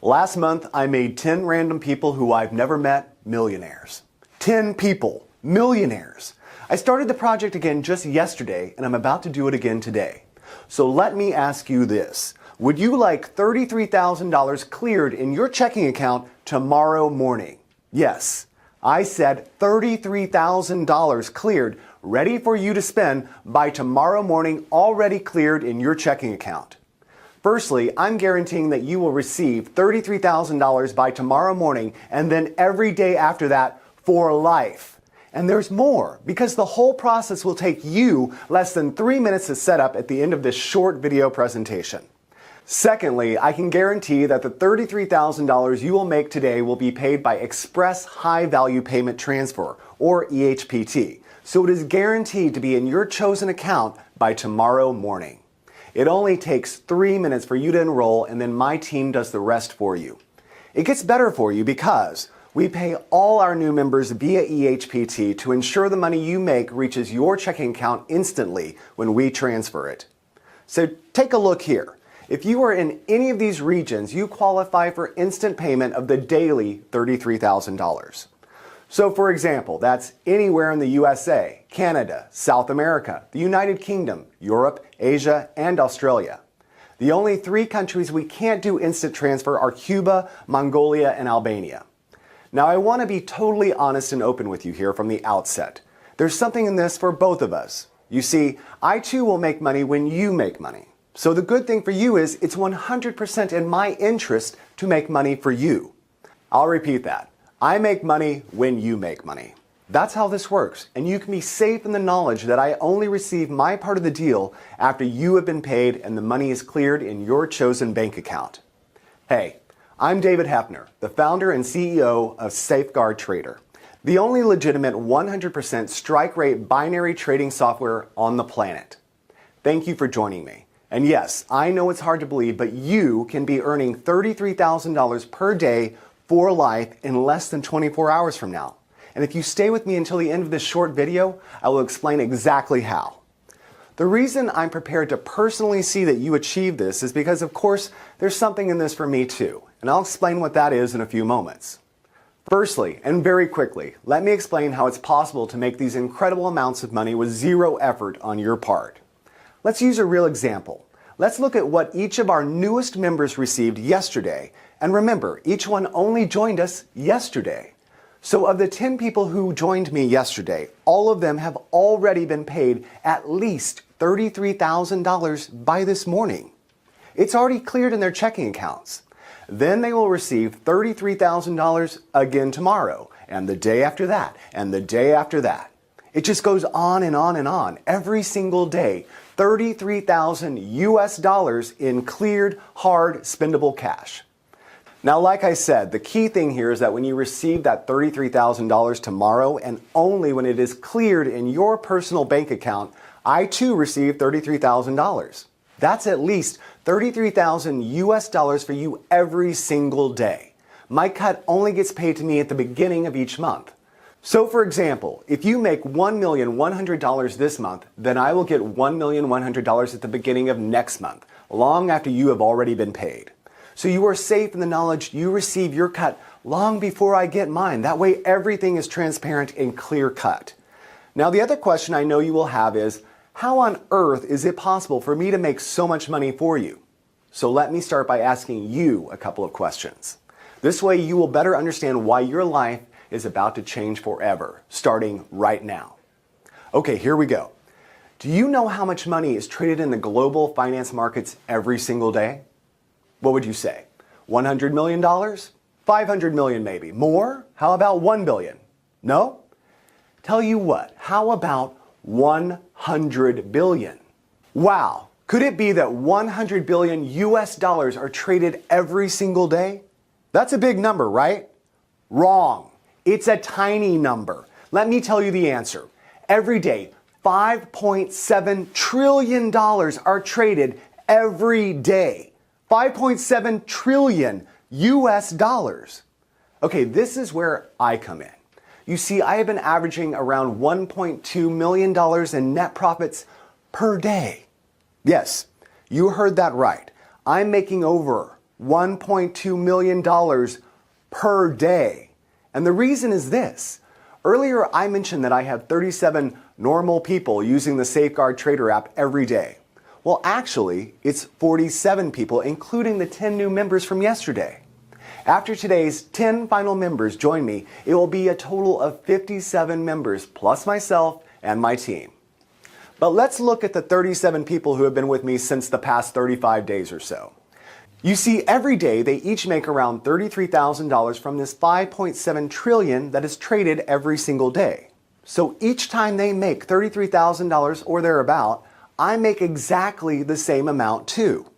Last month, I made 10 random people who I've never met millionaires. 10 people, millionaires. I started the project again just yesterday, and I'm about to do it again today. So let me ask you this. Would you like $33,000 cleared in your checking account tomorrow morning? Yes, I said $33,000 cleared, ready for you to spend by tomorrow morning, already cleared in your checking account. Firstly, I'm guaranteeing that you will receive $33,000 by tomorrow morning and then every day after that for life. And there's more, because the whole process will take you less than 3 minutes to set up at the end of this short video presentation. Secondly, I can guarantee that the $33,000 you will make today will be paid by Express High Value Payment Transfer, or EHPT, so it is guaranteed to be in your chosen account by tomorrow morning. It only takes 3 minutes for you to enroll, and then my team does the rest for you. It gets better for you because we pay all our new members via EHPT to ensure the money you make reaches your checking account instantly when we transfer it. So take a look here. If you are in any of these regions, you qualify for instant payment of the daily $33,000. So for example, that's anywhere in the USA, Canada, South America, the United Kingdom, Europe, Asia, and Australia. The only 3 countries we can't do instant transfer are Cuba, Mongolia, and Albania. Now I want to be totally honest and open with you here from the outset. There's something in this for both of us. You see, I too will make money when you make money. So the good thing for you is it's 100% in my interest to make money for you. I'll repeat that. I make money when you make money. That's how this works, and you can be safe in the knowledge that I only receive my part of the deal after you have been paid and the money is cleared in your chosen bank account. Hey, I'm David Hefner, the founder and CEO of Safeguard Trader, the only legitimate 100% strike rate binary trading software on the planet. Thank you for joining me. And yes, I know it's hard to believe, but you can be earning $33,000 per day for life in less than 24 hours from now. And if you stay with me until the end of this short video, I will explain exactly how. The reason I'm prepared to personally see that you achieve this is because, of course, there's something in this for me too. And I'll explain what that is in a few moments. Firstly, and very quickly, let me explain how it's possible to make these incredible amounts of money with zero effort on your part. Let's use a real example. Let's look at what each of our newest members received yesterday. And remember, each one only joined us yesterday. So of the 10 people who joined me yesterday, all of them have already been paid at least $33,000 by this morning. It's already cleared in their checking accounts. Then they will receive $33,000 again tomorrow, and the day after that, and the day after that. It just goes on and on and on every single day. $33,000 in cleared, hard, spendable cash. Now, like I said, the key thing here is that when you receive that $33,000 tomorrow, and only when it is cleared in your personal bank account, I too receive $33,000. That's at least $33,000 for you every single day. My cut only gets paid to me at the beginning of each month. So for example, if you make $1,100,000 this month, then I will get $1,100,000 at the beginning of next month, long after you have already been paid. So you are safe in the knowledge you receive your cut long before I get mine. That way everything is transparent and clear cut. Now the other question I know you will have is, how on earth is it possible for me to make so much money for you? So let me start by asking you a couple of questions. This way you will better understand why your life is about to change forever, starting right now. Okay, here we go. Do you know how much money is traded in the global finance markets every single day? What would you say? $100 million? $500 million maybe. More? How about $1 billion? No? Tell you what, how about 100 billion? Wow, could it be that 100 billion US dollars are traded every single day? That's a big number, right? Wrong. It's a tiny number. Let me tell you the answer. Every day, $5.7 trillion are traded every day. 5.7 trillion US dollars. Okay, this is where I come in. You see, I have been averaging around $1.2 million in net profits per day. Yes, you heard that right. I'm making over $1.2 million per day. And the reason is this. Earlier, I mentioned that I have 37 normal people using the Safeguard Trader app every day. Well, actually, it's 47 people, including the 10 new members from yesterday. After today's 10 final members join me, it will be a total of 57 members, plus myself and my team. But let's look at the 37 people who have been with me since the past 35 days or so. You see, every day they each make around $33,000 from this $5.7 trillion that is traded every single day. So each time they make $33,000 or thereabout, I make exactly the same amount too.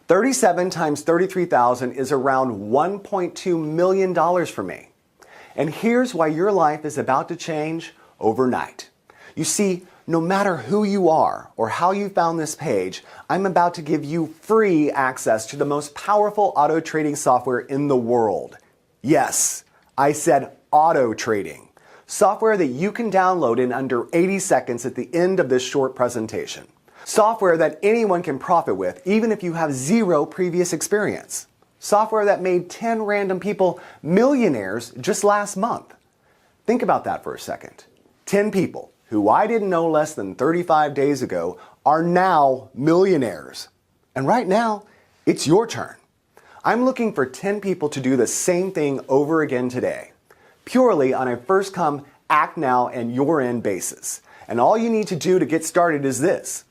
37 times 33,000 is around $1.2 million for me. And here's why your life is about to change overnight. You see, no matter who you are or how you found this page, I'm about to give you free access to the most powerful auto trading software in the world. Yes, I said auto trading. Software that you can download in under 80 seconds at the end of this short presentation. Software that anyone can profit with, even if you have zero previous experience. Software that made 10 random people millionaires just last month. Think about that for a second. 10 people who I didn't know less than 35 days ago are now millionaires. And right now, it's your turn. I'm looking for 10 people to do the same thing over again today, purely on a first come, act now, and you're in basis. And all you need to do to get started is this.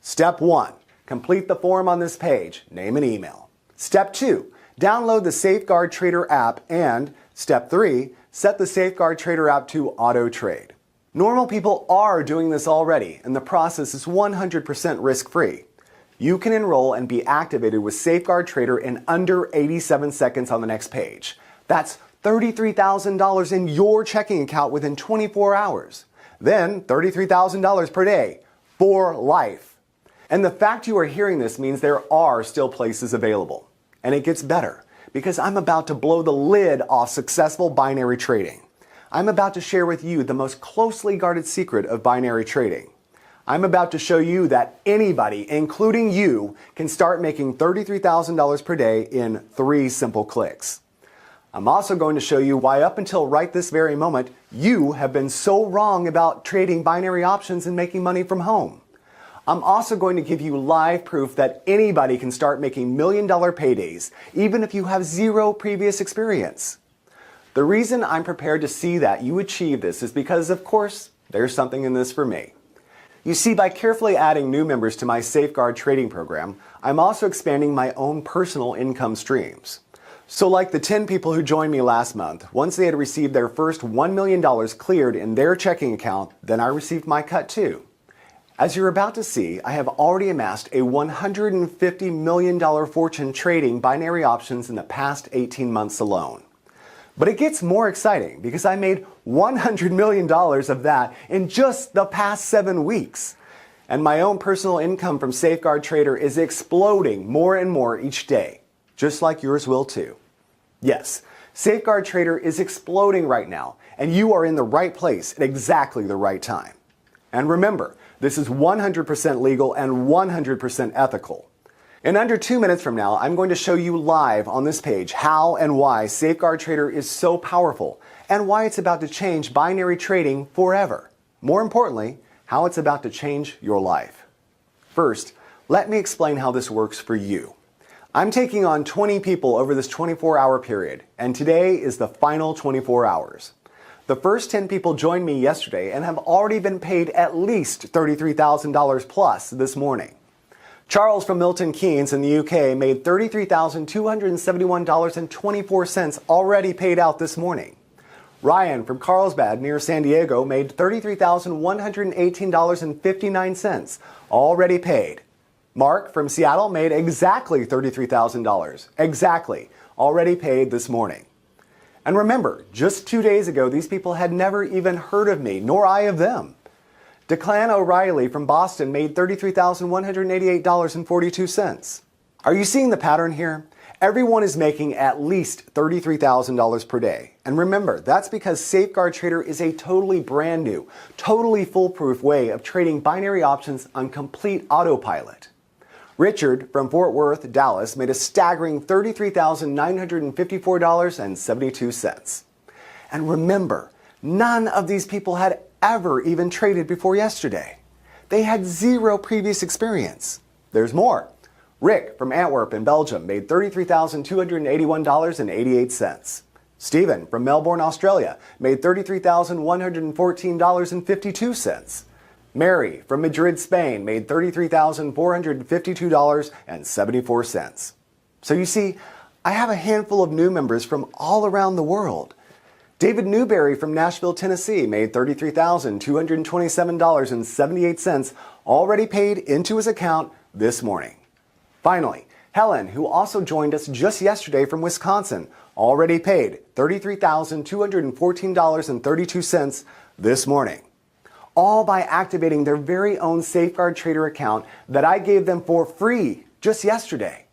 Step 1, complete the form on this page, name and email. Step 2, download the Safeguard Trader app, and Step 3, set the Safeguard Trader app to auto trade. Normal people are doing this already, and the process is 100% risk-free. You can enroll and be activated with Safeguard Trader in under 87 seconds on the next page. That's $33,000 in your checking account within 24 hours. Then $33,000 per day for life. And the fact you are hearing this means there are still places available. And it gets better, because I'm about to blow the lid off successful binary trading. I'm about to share with you the most closely guarded secret of binary trading. I'm about to show you that anybody, including you, can start making $33,000 per day in 3 simple clicks. I'm also going to show you why up until right this very moment, you have been so wrong about trading binary options and making money from home. I'm also going to give you live proof that anybody can start making million-dollar paydays, even if you have zero previous experience. The reason I'm prepared to see that you achieve this is because, of course, there's something in this for me. You see, by carefully adding new members to my Safeguard trading program, I'm also expanding my own personal income streams. So like the 10 people who joined me last month, once they had received their first $1 million cleared in their checking account, then I received my cut too. As you're about to see, I have already amassed a $150 million fortune trading binary options in the past 18 months alone. But it gets more exciting because I made $100 million of that in just the past 7 weeks. And my own personal income from Safeguard Trader is exploding more and more each day, just like yours will too. Yes, Safeguard Trader is exploding right now, and you are in the right place at exactly the right time. And remember, this is 100% legal and 100% ethical. In under 2 minutes from now, I'm going to show you live on this page how and why Safeguard Trader is so powerful and why it's about to change binary trading forever. More importantly, how it's about to change your life. First, let me explain how this works for you. I'm taking on 20 people over this 24-hour period, and today is the final 24 hours. The first 10 people joined me yesterday and have already been paid at least $33,000 plus this morning. Charles from Milton Keynes in the UK made $33,271.24 already paid out this morning. Ryan from Carlsbad near San Diego made $33,118.59 already paid. Mark from Seattle made exactly $33,000, exactly, already paid this morning. And remember, just 2 days ago, these people had never even heard of me, nor I of them. Declan O'Reilly from Boston made $33,188.42. Are you seeing the pattern here? Everyone is making at least $33,000 per day. And remember, that's because Safeguard Trader is a totally brand new, totally foolproof way of trading binary options on complete autopilot. Richard from Fort Worth, Dallas made a staggering $33,954.72. And remember, none of these people had ever even traded before yesterday. They had zero previous experience. There's more. Rick from Antwerp in Belgium made $33,281.88. Stephen from Melbourne, Australia made $33,114.52. Mary from Madrid, Spain made $33,452.74. So you see, I have a handful of new members from all around the world. David Newberry from Nashville, Tennessee made $33,227.78 already paid into his account this morning. Finally, Helen, who also joined us just yesterday from Wisconsin, already paid $33,214.32 this morning, all by activating their very own Safeguard Trader account that I gave them for free just yesterday.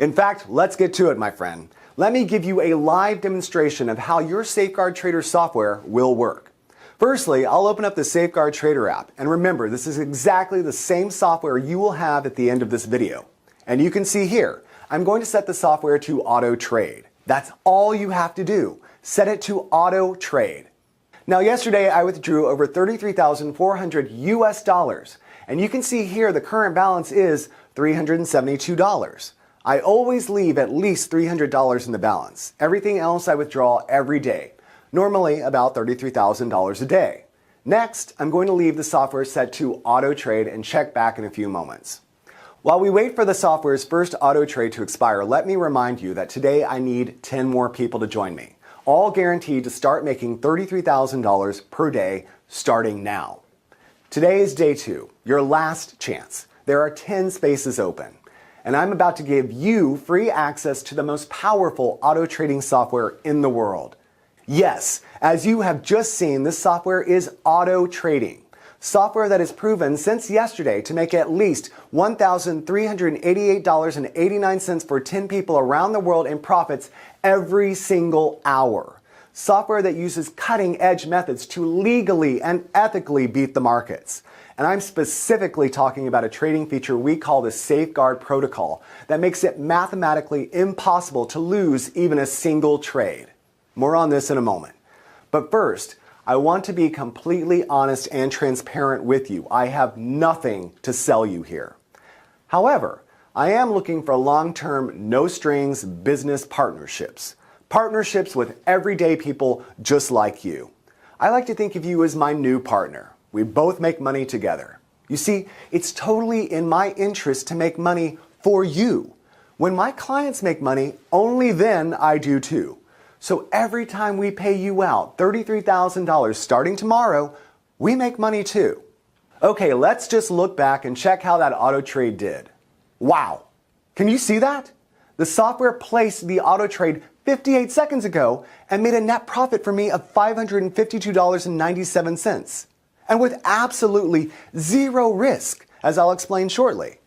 In fact, let's get to it, my friend. Let me give you a live demonstration of how your Safeguard Trader software will work. Firstly, I'll open up the Safeguard Trader app, and remember, this is exactly the same software you will have at the end of this video. And you can see here, I'm going to set the software to auto trade. That's all you have to do. Set it to auto trade. Now, yesterday I withdrew over 33,400 US dollars, and you can see here the current balance is $372. I always leave at least $300 in the balance. Everything else I withdraw every day, normally about $33,000 a day. Next, I'm going to leave the software set to auto trade and check back in a few moments. While we wait for the software's first auto trade to expire, let me remind you that today I need 10 more people to join me, all guaranteed to start making $33,000 per day starting now. Today is day 2, your last chance. There are 10 spaces open, and I'm about to give you free access to the most powerful auto trading software in the world. Yes, as you have just seen, this software is auto trading. Software that is proven since yesterday to make at least $1,388.89 for 10 people around the world in profits every single hour. Software that uses cutting-edge methods to legally and ethically beat the markets. And I'm specifically talking about a trading feature we call the Safeguard Protocol that makes it mathematically impossible to lose even a single trade. More on this in a moment. But first, I want to be completely honest and transparent with you. I have nothing to sell you here. However, I am looking for long-term, no-strings business partnerships. Partnerships with everyday people just like you. I like to think of you as my new partner. We both make money together. You see, it's totally in my interest to make money for you. When my clients make money, only then I do too. So every time we pay you out $33,000 starting tomorrow, we make money too. Okay, let's just look back and check how that auto trade did. Wow, can you see that? The software placed the auto trade 58 seconds ago and made a net profit for me of $552.97. And with absolutely zero risk, as I'll explain shortly.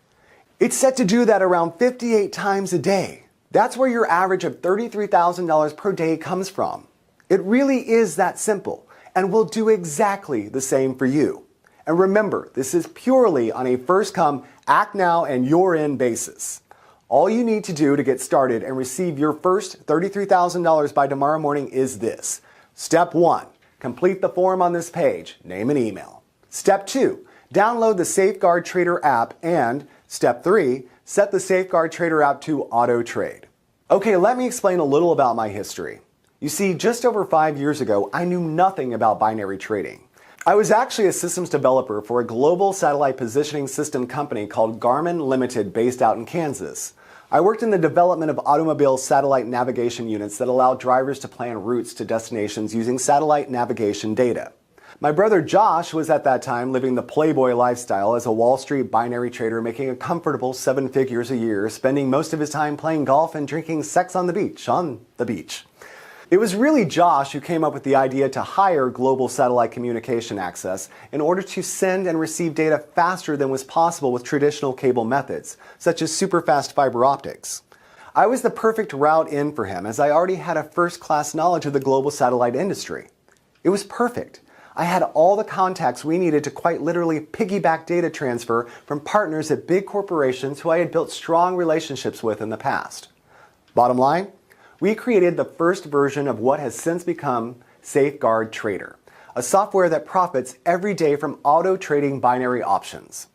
It's set to do that around 58 times a day. That's where your average of $33,000 per day comes from. It really is that simple, and will do exactly the same for you. And remember, this is purely on a first-come, act-now, and you're-in basis. All you need to do to get started and receive your first $33,000 by tomorrow morning is this. Step 1, complete the form on this page, name and email. Step 2, download the Safeguard Trader app, and Step 3, set the Safeguard Trader app to auto trade. Okay, let me explain a little about my history. You see, just over 5 years ago, I knew nothing about binary trading. I was actually a systems developer for a global satellite positioning system company called Garmin Limited based out in Kansas. I worked in the development of automobile satellite navigation units that allow drivers to plan routes to destinations using satellite navigation data. My brother Josh was at that time living the playboy lifestyle as a Wall Street binary trader, making a comfortable 7 figures a year, spending most of his time playing golf and drinking sex on the beach. It was really Josh who came up with the idea to hire global satellite communication access in order to send and receive data faster than was possible with traditional cable methods, such as super-fast fiber optics. I was the perfect route in for him, as I already had a first-class knowledge of the global satellite industry. It was perfect. I had all the contacts we needed to quite literally piggyback data transfer from partners at big corporations who I had built strong relationships with in the past. Bottom line, we created the first version of what has since become Safeguard Trader, a software that profits every day from auto-trading binary options.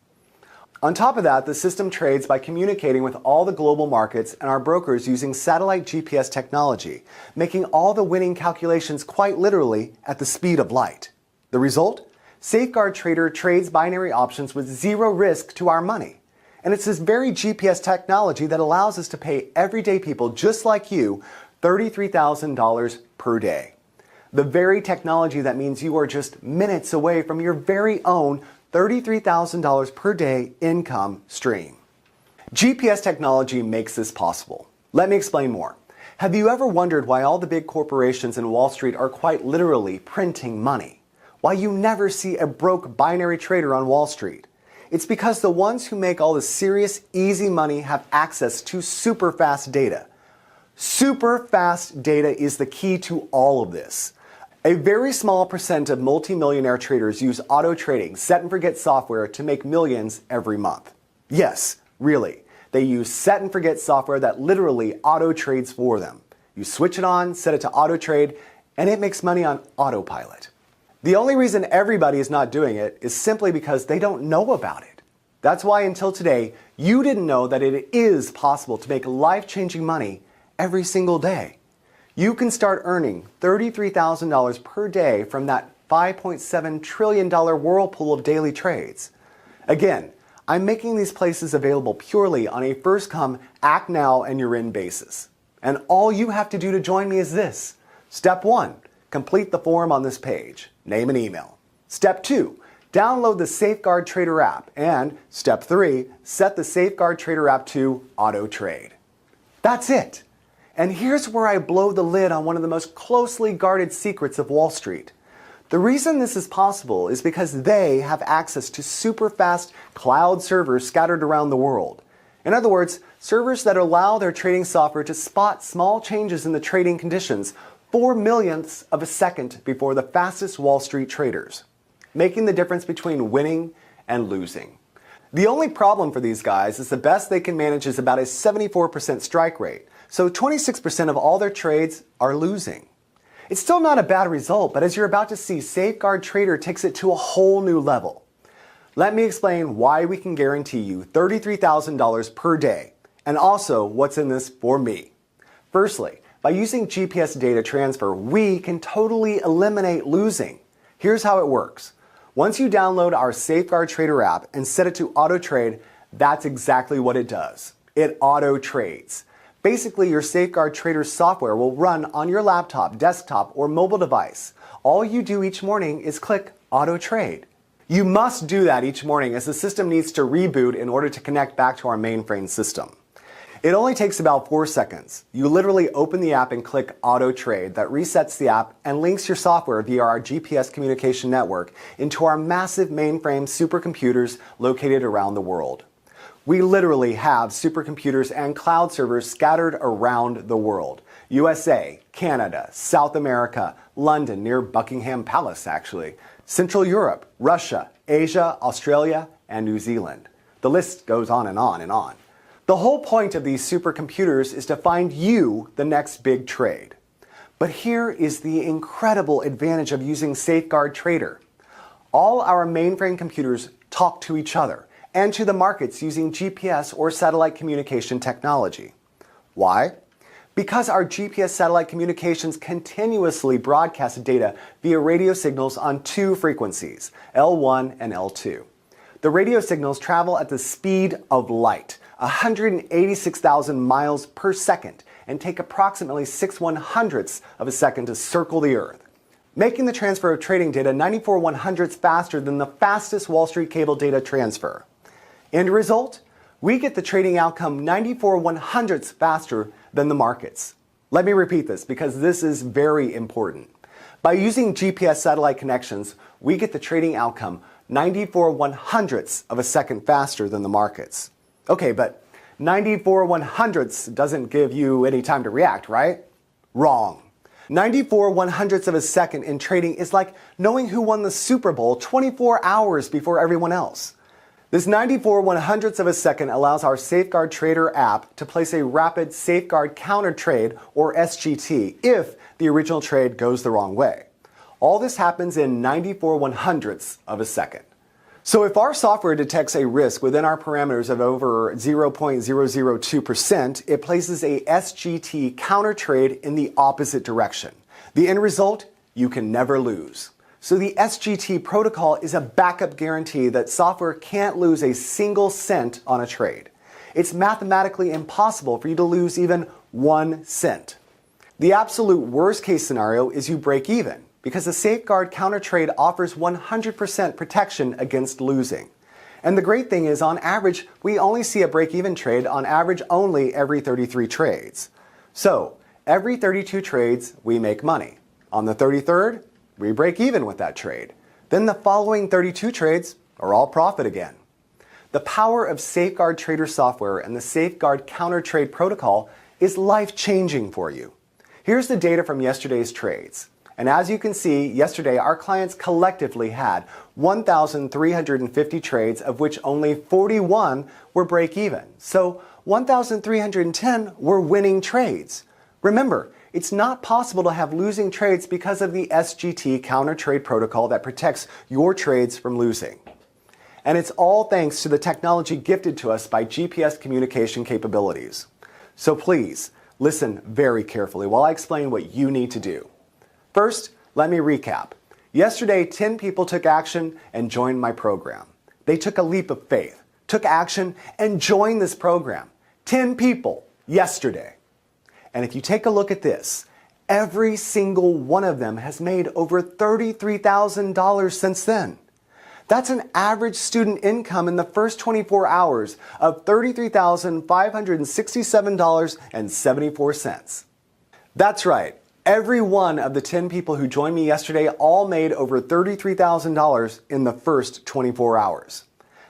On top of that, the system trades by communicating with all the global markets and our brokers using satellite GPS technology, making all the winning calculations quite literally at the speed of light. The result? Safeguard Trader trades binary options with zero risk to our money. And it's this very GPS technology that allows us to pay everyday people just like you $33,000 per day. The very technology that means you are just minutes away from your very own $33,000 per day income stream. GPS technology makes this possible. Let me explain more. Have you ever wondered why all the big corporations in Wall Street are quite literally printing money? Why you never see a broke binary trader on Wall Street? It's because the ones who make all the serious, easy money have access to super fast data. Super fast data is the key to all of this. A very small percent of multimillionaire traders use auto trading, set and forget software to make millions every month. Yes, really. They use set and forget software that literally auto trades for them. You switch it on, set it to auto trade, and it makes money on autopilot. The only reason everybody is not doing it is simply because they don't know about it. That's why until today, you didn't know that it is possible to make life-changing money every single day. You can start earning $33,000 per day from that $5.7 trillion whirlpool of daily trades. Again, I'm making these places available purely on a first-come, act-now-and-you're-in basis. And all you have to do to join me is this. Step 1, complete the form on this page. Name and email. Step 2, download the Safeguard Trader app. And Step 3, set the Safeguard Trader app to auto trade. That's it. And here's where I blow the lid on one of the most closely guarded secrets of Wall Street. The reason this is possible is because they have access to super fast cloud servers scattered around the world. In other words, servers that allow their trading software to spot small changes in the trading conditions 4/millionths of a second before the fastest Wall Street traders, making the difference between winning and losing. The only problem for these guys is the best they can manage is about a 74% strike rate. So 26% of all their trades are losing. It's still not a bad result, but as you're about to see, Safeguard Trader takes it to a whole new level. Let me explain why we can guarantee you $33,000 per day, and also what's in this for me. Firstly, by using GPS data transfer, we can totally eliminate losing. Here's how it works. Once you download our Safeguard Trader app and set it to auto trade, that's exactly what it does. It auto trades. Basically, your Safeguard Trader software will run on your laptop, desktop, or mobile device. All you do each morning is click Auto Trade. You must do that each morning as the system needs to reboot in order to connect back to our mainframe system. It only takes about 4 seconds. You literally open the app and click Auto Trade. That resets the app and links your software via our GPS communication network into our massive mainframe supercomputers located around the world. We literally have supercomputers and cloud servers scattered around the world. USA, Canada, South America, London near Buckingham Palace actually, Central Europe, Russia, Asia, Australia, and New Zealand. The list goes on and on and on. The whole point of these supercomputers is to find you the next big trade. But here is the incredible advantage of using Safeguard Trader. All our mainframe computers talk to each other and to the markets using GPS or satellite communication technology. Why? Because our GPS satellite communications continuously broadcast data via radio signals on 2 frequencies, L1 and L2. The radio signals travel at the speed of light, 186,000 miles per second, and take approximately 6/100ths of a second to circle the Earth, making the transfer of trading data 94/100ths faster than the fastest Wall Street cable data transfer. End result? We get the trading outcome 94/100ths faster than the markets. Let me repeat this because this is very important. By using GPS satellite connections, we get the trading outcome 94/100ths of a second faster than the markets. Okay, but 94/100ths doesn't give you any time to react, right? Wrong. 94/100ths of a second in trading is like knowing who won the Super Bowl 24 hours before everyone else. This 94/100ths of a second allows our Safeguard Trader app to place a rapid safeguard counter trade, or SGT, if the original trade goes the wrong way. All this happens in 94/100ths of a second. So if our software detects a risk within our parameters of over 0.002%, it places a SGT counter trade in the opposite direction. The end result? You can never lose. So the SGT protocol is a backup guarantee that software can't lose a single cent on a trade. It's mathematically impossible for you to lose even 1 cent. The absolute worst case scenario is you break even, because the Safeguard counter trade offers 100% protection against losing. And the great thing is, on average, we only see a break-even trade on average only every 33 trades. So, every 32 trades, we make money. On the 33rd, we break even with that trade. Then the following 32 trades are all profit again. The power of Safeguard Trader software and the Safeguard counter trade protocol is life-changing for you. Here's the data from yesterday's trades. And as you can see, yesterday our clients collectively had 1,350 trades, of which only 41 were break-even. So 1,310 were winning trades. Remember, it's not possible to have losing trades because of the SGT counter trade protocol that protects your trades from losing. And it's all thanks to the technology gifted to us by GPS communication capabilities. So please, listen very carefully while I explain what you need to do. First, let me recap. Yesterday, 10 people took action and joined my program. They took a leap of faith, took action, and joined this program. 10 people yesterday. And if you take a look at this, every single one of them has made over $33,000 since then. That's an average student income in the first 24 hours of $33,567.74. That's right. Every one of the 10 people who joined me yesterday all made over $33,000 in the first 24 hours.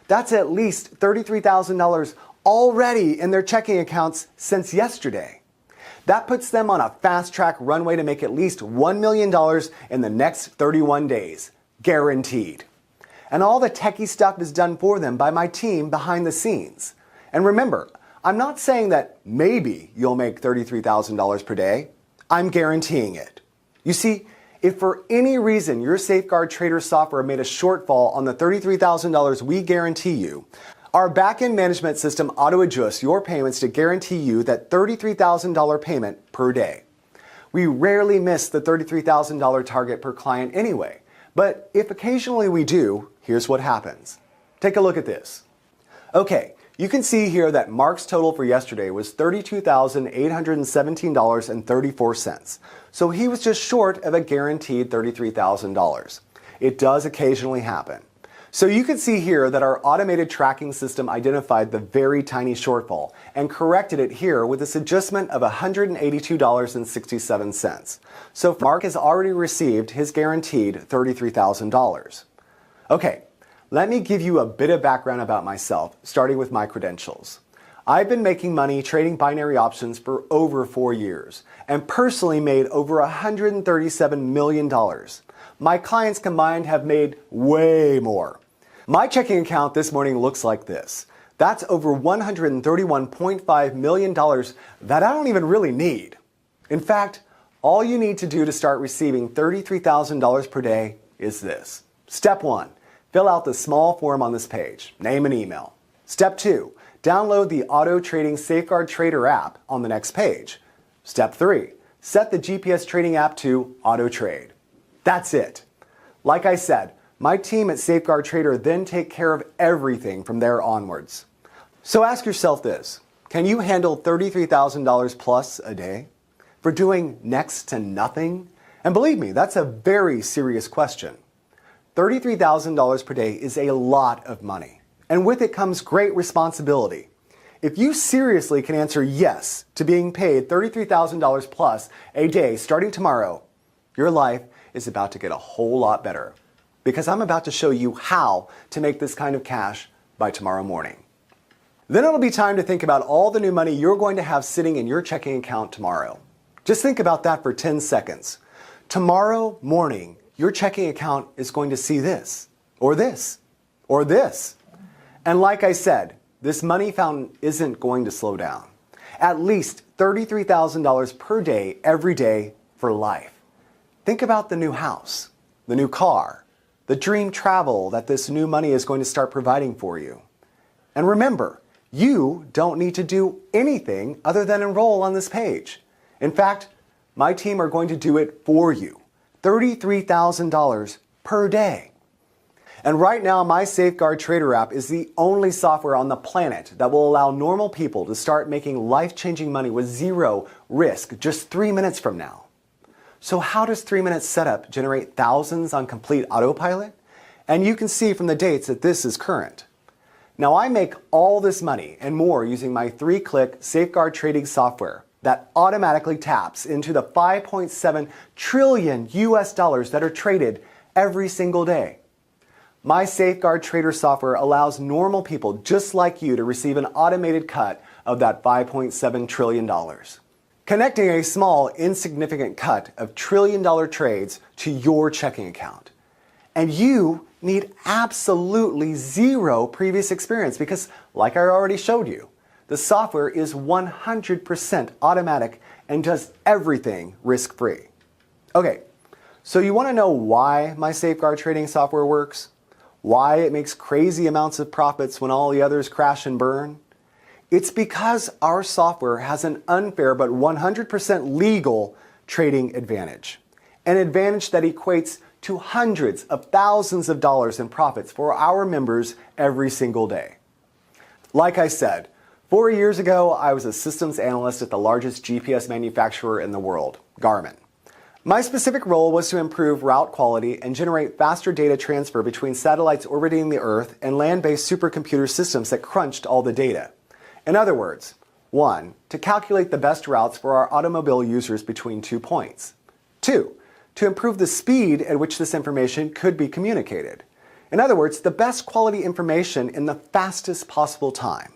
That's at least $33,000 already in their checking accounts since yesterday. That puts them on a fast-track runway to make at least $1 million in the next 31 days. Guaranteed. And all the techie stuff is done for them by my team behind the scenes. And remember, I'm not saying that maybe you'll make $33,000 per day. I'm guaranteeing it. You see, if for any reason your Safeguard Trader software made a shortfall on the $33,000 we guarantee you, our back-end management system auto-adjusts your payments to guarantee you that $33,000 payment per day. We rarely miss the $33,000 target per client anyway, but if occasionally we do, here's what happens. Take a look at this. Okay. You can see here that Mark's total for yesterday was $32,817.34. So he was just short of a guaranteed $33,000. It does occasionally happen. So you can see here that our automated tracking system identified the very tiny shortfall and corrected it here with this adjustment of $182.67. So Mark has already received his guaranteed $33,000. Okay. Let me give you a bit of background about myself, starting with my credentials. I've been making money trading binary options for over 4 years, and personally made over $137 million. My clients combined have made way more. My checking account this morning looks like this. That's over $131.5 million that I don't even really need. In fact, all you need to do to start receiving $33,000 per day is this. Step 1. Fill out the small form on this page, name and email. Step 2, download the Auto Trading Safeguard Trader app on the next page. Step 3, set the GPS trading app to Auto Trade. That's it. Like I said, my team at Safeguard Trader then take care of everything from there onwards. So ask yourself this, can you handle $33,000 plus a day for doing next to nothing? And believe me, that's a very serious question. $33,000 per day is a lot of money, and with it comes great responsibility. If you seriously can answer yes to being paid $33,000 plus a day starting tomorrow, your life is about to get a whole lot better, because I'm about to show you how to make this kind of cash by tomorrow morning. Then it'll be time to think about all the new money you're going to have sitting in your checking account tomorrow. Just think about that for 10 seconds. Tomorrow morning, your checking account is going to see this, or this, or this. And like I said, this money fountain isn't going to slow down. At least $33,000 per day, every day, for life. Think about the new house, the new car, the dream travel that this new money is going to start providing for you. And remember, you don't need to do anything other than enroll on this page. In fact, my team are going to do it for you. $33,000 per day. And right now, my Safeguard Trader app is the only software on the planet that will allow normal people to start making life-changing money with zero risk just 3 minutes from now. So how does 3 minutes setup generate thousands on complete autopilot? And you can see from the dates that this is current. Now I make all this money and more using my 3-click Safeguard trading software that automatically taps into the 5.7 trillion US dollars that are traded every single day. My Safeguard Trader software allows normal people just like you to receive an automated cut of that $5.7 trillion. Connecting a small, insignificant cut of trillion-dollar trades to your checking account. And you need absolutely zero previous experience because, like I already showed you, the software is 100% automatic and does everything risk-free. Okay, so you want to know why my Safeguard trading software works? Why it makes crazy amounts of profits when all the others crash and burn? It's because our software has an unfair but 100% legal trading advantage. An advantage that equates to hundreds of thousands of dollars in profits for our members every single day. Like I said, 4 years ago, I was a systems analyst at the largest GPS manufacturer in the world, Garmin. My specific role was to improve route quality and generate faster data transfer between satellites orbiting the Earth and land-based supercomputer systems that crunched all the data. In other words, 1, to calculate the best routes for our automobile users between 2 points. 2, to improve the speed at which this information could be communicated. In other words, the best quality information in the fastest possible time.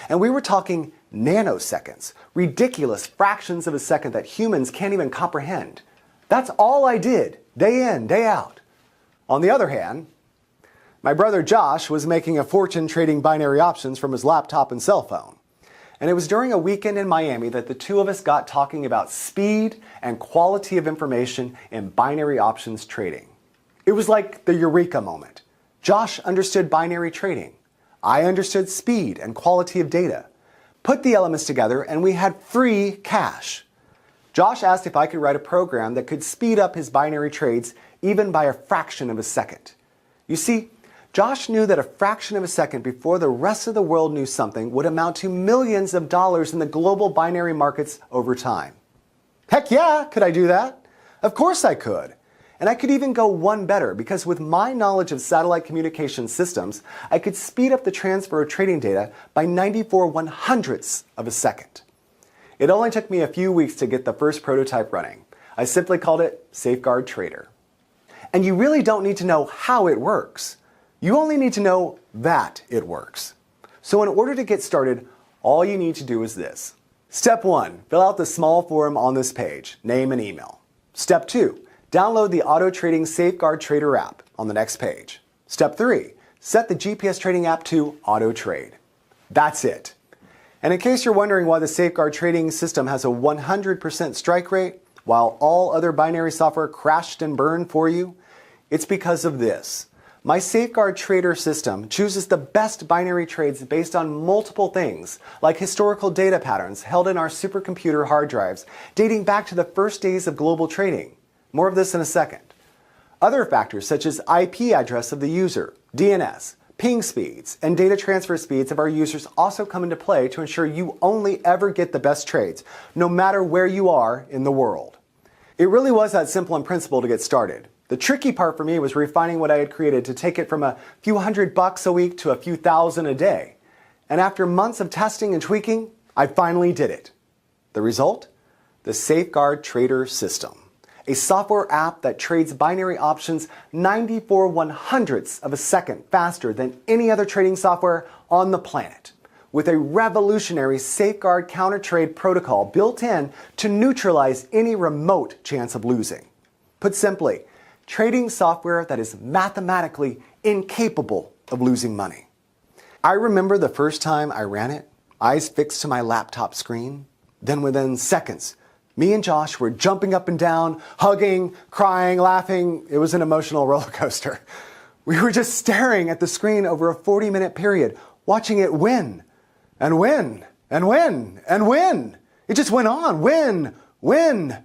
And we were talking nanoseconds, ridiculous fractions of a second that humans can't even comprehend. That's all I did, day in, day out. On the other hand, my brother Josh was making a fortune trading binary options from his laptop and cell phone. And it was during a weekend in Miami that the two of us got talking about speed and quality of information in binary options trading. It was like the eureka moment. Josh understood binary trading. I understood speed and quality of data. Put the elements together and we had free cash. Josh asked if I could write a program that could speed up his binary trades even by a fraction of a second. You see, Josh knew that a fraction of a second before the rest of the world knew something would amount to millions of dollars in the global binary markets over time. Heck yeah, could I do that? Of course I could. And I could even go one better because with my knowledge of satellite communication systems, I could speed up the transfer of trading data by 94/100ths of a second. It only took me a few weeks to get the first prototype running. I simply called it Safeguard Trader. And you really don't need to know how it works. You only need to know that it works. So in order to get started, all you need to do is this. Step 1, fill out the small form on this page, name and email. Step 2, download the Auto Trading Safeguard Trader app on the next page. Step 3, set the GPS trading app to Auto Trade. That's it. And in case you're wondering why the Safeguard Trading system has a 100% strike rate, while all other binary software crashed and burned for you, it's because of this. My Safeguard Trader system chooses the best binary trades based on multiple things, like historical data patterns held in our supercomputer hard drives dating back to the first days of global trading. More of this in a second. Other factors such as IP address of the user, DNS, ping speeds, and data transfer speeds of our users also come into play to ensure you only ever get the best trades, no matter where you are in the world. It really was that simple in principle to get started. The tricky part for me was refining what I had created to take it from a few $100 a week to a few thousand a day. And after months of testing and tweaking, I finally did it. The result? The Safeguard Trader system. A software app that trades binary options 94/100ths of a second faster than any other trading software on the planet, with a revolutionary safeguard counter-trade protocol built in to neutralize any remote chance of losing. Put simply, trading software that is mathematically incapable of losing money. I remember the first time I ran it, eyes fixed to my laptop screen. Then within seconds, me and Josh were jumping up and down, hugging, crying, laughing. It was an emotional roller coaster. We were just staring at the screen over a 40-minute period, watching it win and win and win and win. It just went on. Win, win,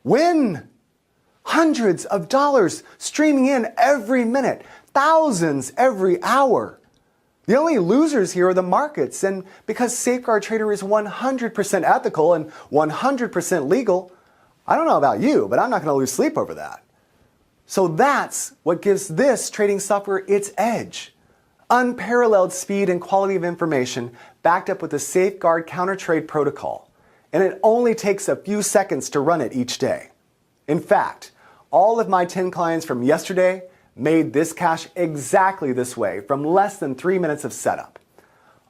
win. Hundreds of dollars streaming in every minute, thousands every hour. The only losers here are the markets, and because Safeguard Trader is 100% ethical and 100% legal, I don't know about you, but I'm not going to lose sleep over that. So that's what gives this trading software its edge. Unparalleled speed and quality of information backed up with a Safeguard counter-trade protocol. And it only takes a few seconds to run it each day. In fact, all of my 10 clients from yesterday made this cash exactly this way from less than 3 minutes of setup.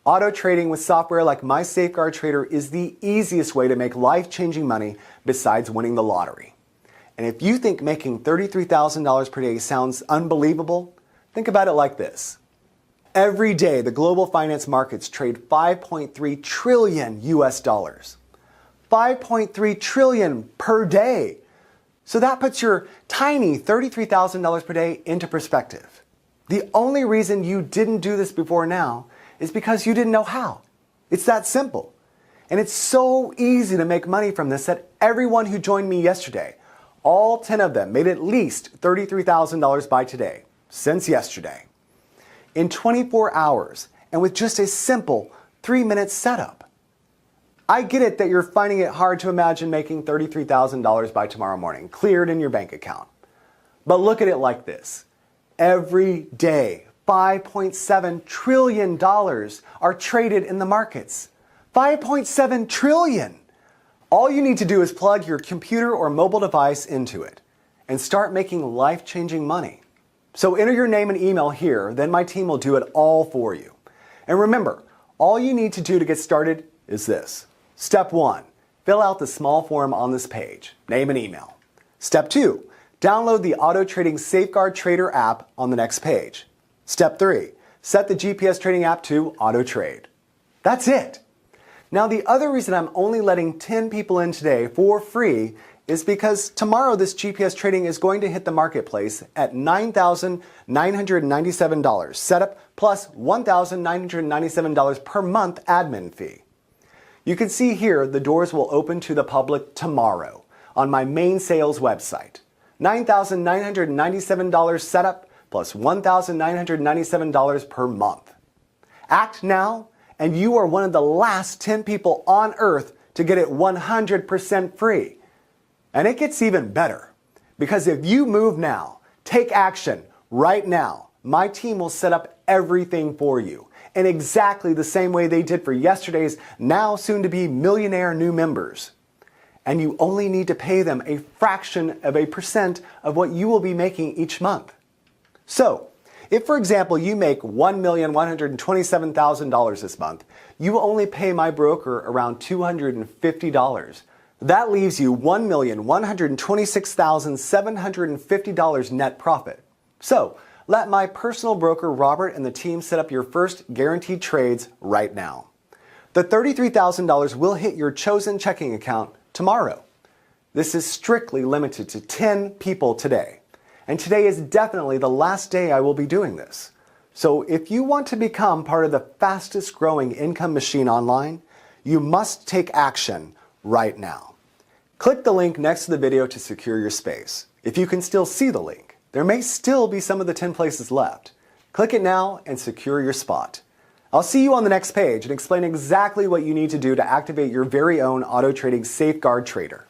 Auto trading with software like my Safeguard Trader is the easiest way to make life-changing money besides winning the lottery. And if you think making $33,000 per day sounds unbelievable, think about it like this. Every day, the global finance markets trade 5.3 trillion US dollars. 5.3 trillion per day. So that puts your tiny $33,000 per day into perspective. The only reason you didn't do this before now is because you didn't know how. It's that simple. And it's so easy to make money from this that everyone who joined me yesterday, all 10 of them made at least $33,000 by today, since yesterday. In 24 hours and with just a simple 3-minute setup. I get it that you're finding it hard to imagine making $33,000 by tomorrow morning, cleared in your bank account. But look at it like this. Every day, $5.7 trillion are traded in the markets. $5.7 trillion! All you need to do is plug your computer or mobile device into it and start making life-changing money. So enter your name and email here, then my team will do it all for you. And remember, all you need to do to get started is this. Step 1, fill out the small form on this page, name and email. Step 2, download the Auto Trading Safeguard Trader app on the next page. Step 3, set the GPS trading app to Auto Trade. That's it. Now the other reason I'm only letting 10 people in today for free is because tomorrow this GPS trading is going to hit the marketplace at $9,997 setup plus $1,997 per month admin fee. You can see here the doors will open to the public tomorrow on my main sales website. $9,997 setup plus $1,997 per month. Act now and you are one of the last 10 people on earth to get it 100% free. And it gets even better because if you move now, take action right now, my team will set up everything for you in exactly the same way they did for yesterday's now soon to be millionaire new members. And you only need to pay them a fraction of a percent of what you will be making each month. So, if for example you make $1,127,000 this month, you only pay my broker around $250. That leaves you $1,126,750 net profit. So, let my personal broker Robert and the team set up your first guaranteed trades right now. The $33,000 will hit your chosen checking account tomorrow. This is strictly limited to 10 people today. And today is definitely the last day I will be doing this. So if you want to become part of the fastest growing income machine online, you must take action right now. Click the link next to the video to secure your space. If you can still see the link, there may still be some of the 10 places left. Click it now and secure your spot. I'll see you on the next page and explain exactly what you need to do to activate your very own auto trading Safeguard Trader.